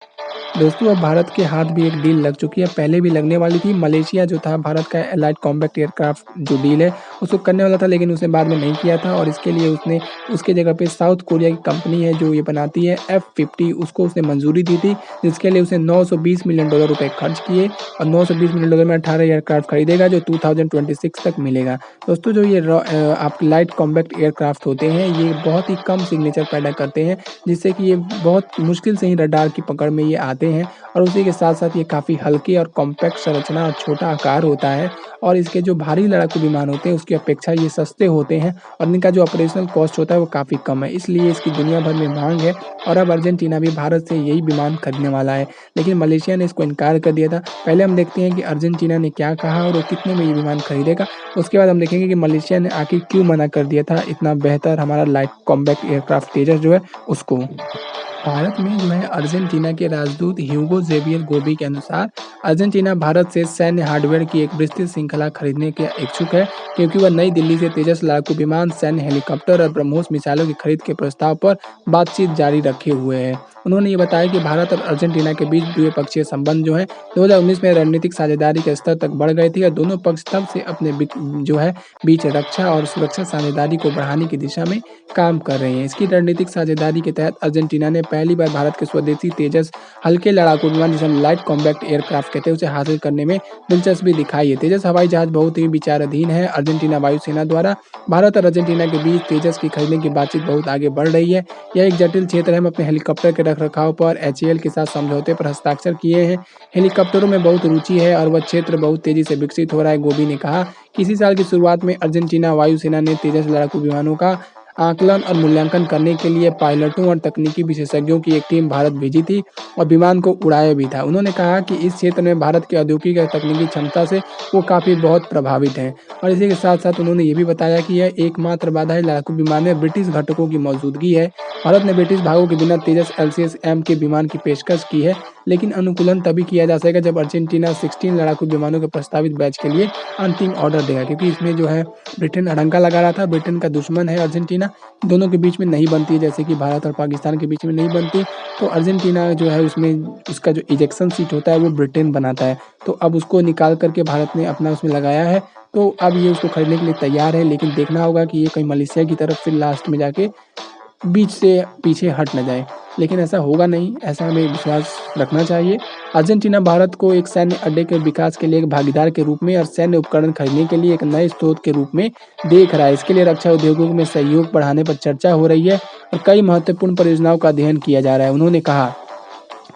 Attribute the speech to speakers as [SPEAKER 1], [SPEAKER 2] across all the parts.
[SPEAKER 1] दोस्तों, अब भारत के हाथ भी एक डील लग चुकी है, पहले भी लगने वाली थी। मलेशिया जो था भारत का एलाइट कॉम्बैट एयरक्राफ्ट जो डील है, उसको करने वाला था लेकिन उसने बाद में नहीं किया था और इसके लिए उसने उसकी जगह पे साउथ कोरिया की कंपनी है जो ये बनाती है F-50 उसको उसने मंजूरी दी थी, जिसके लिए उसने $920 मिलियन रुपए खर्च किए और $920 मिलियन में 18 एयरक्राफ्ट खरीदेगा जो 2026 तक मिलेगा। दोस्तों, जो ये आपके लाइट कॉम्बैट एयरक्राफ्ट होते हैं, ये बहुत ही कम सिग्नेचर पैदा करते हैं, जिससे कि ये बहुत मुश्किल से ही रडार की पकड़ में ये आते हैं और उसी के साथ-साथ ये काफ़ी हल्के और कॉम्पैक्ट संरचना और छोटा आकार होता है और इसके जो भारी लड़ाकू विमान होते हैं, उसकी अपेक्षा ये सस्ते होते हैं और इनका जो ऑपरेशनल कॉस्ट होता है, वो काफ़ी कम है। इसलिए इसकी दुनिया भर में माँग है और अब अर्जेंटीना भी भारत से यही विमान खरीदने वाला है। लेकिन मलेशिया ने इसको इनकार कर दिया था। पहले हम देखते हैं कि अर्जेंटीना ने क्या कहा और वो कितने में ये विमान खरीदेगा। उसके बाद हम देखेंगे कि मलेशिया ने आखिर क्यों मना कर दिया था इतना बेहतर हमारा लाइट कॉम्बैट एयरक्राफ्ट तेजस जो है, उसको। भारत में जो है अर्जेंटीना के राजदूत ह्यूगो ज़ेवियर गोबी के अनुसार अर्जेंटीना भारत से सैन्य हार्डवेयर की एक विस्तृत श्रृंखला खरीदने के इच्छुक है, क्योंकि वह नई दिल्ली से तेजस लड़ाकू विमान, सैन्य हेलीकॉप्टर और ब्रह्मोस मिसाइलों की खरीद के प्रस्ताव पर बातचीत जारी रखे हुए है। उन्होंने ये बताया कि भारत और अर्जेंटीना के बीच द्विपक्षीय संबंध जो है 2019 में रणनीतिक साझेदारी के स्तर तक बढ़ गए थे और दोनों पक्ष तब से अपने जो है बीच रक्षा और सुरक्षा साझेदारी को बढ़ाने की दिशा में काम कर रहे हैं। इसकी रणनीतिक साझेदारी के तहत अर्जेंटीना ने पहली बार भारत के स्वदेशी तेजस हल्के लड़ाकू विमान, जिसे हम लाइट कॉम्बैट एयरक्राफ्ट कहते हैं, उसे हासिल करने में दिलचस्पी दिखाई है। तेजस हवाई जहाज बहुत ही विचाराधीन है। अर्जेंटीना वायुसेना द्वारा भारत और अर्जेंटीना के बीच तेजस की खरीदने की बातचीत बहुत आगे बढ़ रही है। यह एक जटिल क्षेत्र है। हम अपने हेलीकॉप्टर के रखरखाव पर HAL के साथ समझौते पर हस्ताक्षर किए हैं। हेलीकॉप्टरों में बहुत रुचि है और वह क्षेत्र बहुत तेजी से विकसित हो रहा है। गोबी ने कहा कि इसी साल की शुरुआत में अर्जेंटीना वायुसेना ने तेजस लड़ाकू विमानों का आकलन और मूल्यांकन करने के लिए पायलटों और तकनीकी विशेषज्ञों की एक टीम भारत भेजी थी और विमान को उड़ाया भी था। उन्होंने कहा कि इस क्षेत्र में भारत की औद्योगिक और तकनीकी क्षमता से वो काफ़ी बहुत प्रभावित हैं और इसी के साथ-साथ उन्होंने ये भी बताया कि यह एकमात्र बाधा है लड़ाकू विमान में ब्रिटिश घटकों की मौजूदगी है। भारत ने ब्रिटिश भागों के बिना तेजस LCS-M के विमान की पेशकश की है, लेकिन अनुकूलन तभी किया जा सकेगा जब अर्जेंटीना 16 लड़ाकू विमानों के प्रस्तावित बैच के लिए अंतिम ऑर्डर देगा, क्योंकि इसमें जो है ब्रिटेन अड़ंगा लगा रहा था। ब्रिटेन का दुश्मन है अर्जेंटीना, दोनों के बीच में नहीं बनती है, जैसे कि भारत और पाकिस्तान के बीच में नहीं बनती, तो अर्जेंटीना जो है उसमें उसका जो इजेक्शन सीट होता है वो ब्रिटेन बनाता है। तो अब उसको निकाल कर के भारत ने अपना उसमें लगाया है, तो अब ये उसको खरीदने के लिए तैयार है, लेकिन देखना होगा कि ये कहीं मलेशिया की तरफ से लास्ट में जाके बीच से पीछे हट ना जाए। लेकिन ऐसा होगा नहीं, ऐसा हमें विश्वास रखना चाहिए। अर्जेंटीना भारत को एक सैन्य अड्डे के विकास के लिए एक भागीदार के रूप में और सैन्य उपकरण खरीदने के लिए एक नए स्रोत के रूप में देख रहा है। इसके लिए रक्षा उद्योगों में सहयोग बढ़ाने पर चर्चा हो रही है और कई महत्वपूर्ण परियोजनाओं का अध्ययन किया जा रहा है, उन्होंने कहा।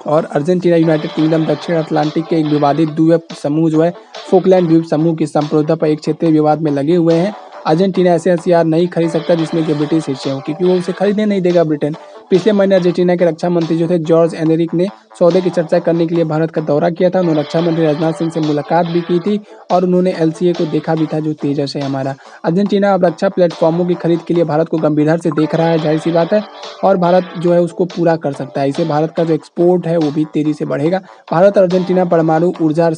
[SPEAKER 1] और अर्जेंटीना, यूनाइटेड किंगडम, दक्षिण अटलांटिक के एक विवादित द्वीप समूह जो है फोकलैंड द्वीप समूह की संप्रभुता पर एक क्षेत्रीय विवाद में लगे हुए हैं। अर्जेंटीना ऐसे हथियार नहीं खरीद सकता जिसमें कि ब्रिटिश हिस्से हों, क्योंकि वो उसे खरीदने नहीं देगा ब्रिटेन। पिछले महीने अर्जेंटीना के रक्षा मंत्री जो थे जॉर्ज एनरिक ने सौदे की चर्चा करने के लिए भारत का दौरा किया था। उन्होंने रक्षा मंत्री राजनाथ सिंह से मुलाकात भी की थी और उन्होंने LCA को देखा भी था जो तेजस है हमारा। अर्जेंटीना अब रक्षा प्लेटफॉर्मों की खरीद के लिए भारत को गंभीरता से देख रहा है, जाहिर सी बात है, और भारत जो है उसको पूरा कर सकता है। इससे भारत का जो एक्सपोर्ट है वो भी तेजी से बढ़ेगा। भारत और अर्जेंटीना परमाणु ऊर्जा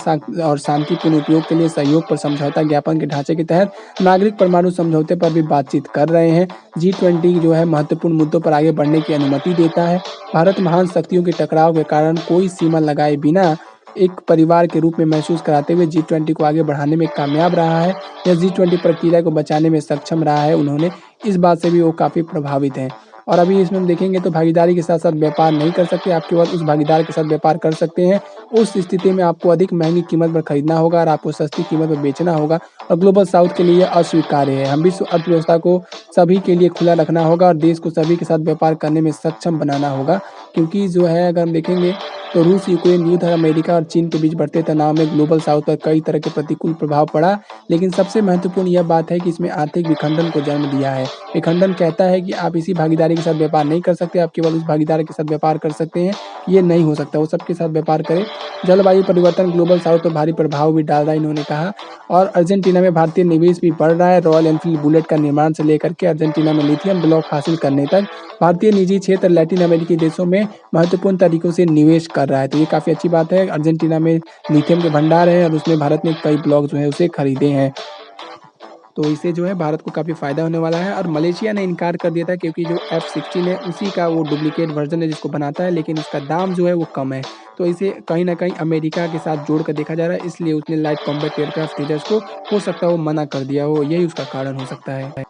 [SPEAKER 1] और शांतिपूर्ण उपयोग के लिए सहयोग पर समझौता ज्ञापन के ढांचे के तहत नागरिक परमाणु समझौते पर भी बातचीत कर रहे हैं। G20 जो है महत्वपूर्ण मुद्दों पर आगे बढ़ने की अनुमति देता है। भारत महान शक्तियों के टकराव के कारण कोई सीमा लगाए बिना एक परिवार के रूप में महसूस कराते हुए G20 को आगे बढ़ाने में कामयाब रहा है। यह G20 प्रक्रिया को बचाने में सक्षम रहा है। उन्होंने इस बात से भी वो काफ़ी प्रभावित हैं। और अभी इसमें हम देखेंगे तो भागीदारी के साथ-साथ व्यापार नहीं कर सकते, आप केवल उस भागीदार के साथ व्यापार कर सकते हैं। उस स्थिति में आपको अधिक महँगी कीमत पर खरीदना होगा और आपको सस्ती कीमत पर बेचना होगा और ग्लोबल साउथ के लिए यह अस्वीकार्य है। हम विश्व अर्थव्यवस्था को सभी के लिए खुला रखना होगा और देश को सभी के साथ व्यापार करने में सक्षम बनाना होगा, क्योंकि जो है अगर हम देखेंगे तो रूस यूक्रेन युद्ध और अमेरिका और चीन के बीच बढ़ते तनाव में ग्लोबल साउथ पर कई तरह के प्रतिकूल प्रभाव पड़ा, लेकिन सबसे महत्वपूर्ण यह बात है कि इसमें आर्थिक विखंडन को जन्म दिया है। विखंडन कहता है कि आप इसी भागीदारी के साथ व्यापार नहीं कर सकते, आप केवल उस भागीदार के साथ व्यापार कर सकते हैं, ये नहीं हो सकता, वो सबके साथ व्यापार करें। जलवायु परिवर्तन ग्लोबल साउथ पर भारी प्रभाव भी डाल रहा है, इन्होंने कहा। और अर्जेंटीना में भारतीय निवेश भी बढ़ रहा है। रॉयल एनफील्ड बुलेट का निर्माण से लेकर के अर्जेंटीना में लिथियम ब्लॉक हासिल करने तक भारतीय निजी क्षेत्र लैटिन अमेरिकी देशों में महत्वपूर्ण तरीकों से निवेश कर रहा है, तो ये काफ़ी अच्छी बात है। अर्जेंटीना में लिथियम के भंडार हैं और उसमें भारत ने कई ब्लॉक जो है उसे खरीदे हैं। तो इससे जो है भारत को काफ़ी फ़ायदा होने वाला है और मलेशिया ने इनकार कर दिया था क्योंकि जो F-16 है उसी का वो डुप्लीकेट वर्ज़न है जिसको बनाता है, लेकिन उसका दाम जो है वो कम है। तो इसे कहीं न कहीं अमेरिका के साथ जोड़ कर देखा जा रहा है, इसलिए उसने लाइट कॉम्बैट एयरक्राफ्ट तेजस को हो सकता है वो मना कर दिया हो, यही उसका कारण हो सकता है।